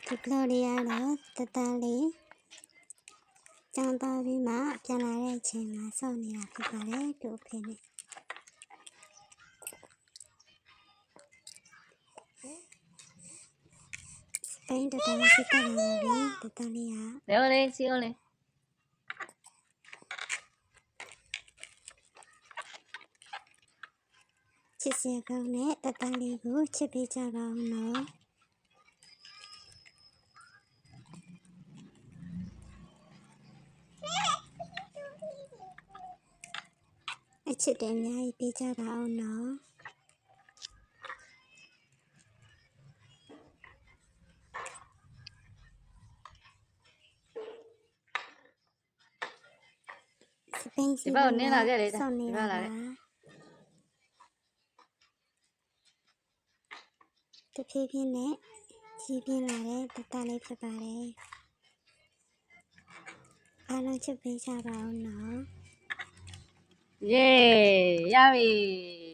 ဒီကလိုလေးကတော့တတလေးကျောင်းသားပြီးမှပြန်လာတဲ့အချိန်မှာစောင့်နေတာဖြစ်ပါတယ်သူ့အဖေနဲ့စပိန်တတလေးဖြစ်တယ်လို့တတလေးက လဲလေစီအောင်လေ ချစ်စရာကောင်းတဲ့တတလေးကိုချစ်ပေးကြပါဦးနော်အချစ်တဲ့အများကြီးပေးကြပါဦးနော်စပိန်စီ ဒီဘက်ကိုနင်းလာခဲ့လေ စောင့်နေ ဒီဘ တာ က်လာ ပါ ခဲ့ တဖြည်းဖြည်းနဲ့ကြီးပြင်းလာတဲ့တတလေးဖြစ်ပါတယ်အားလုံးချစ်ပေးကြပါဦးနော် ယေရပြီ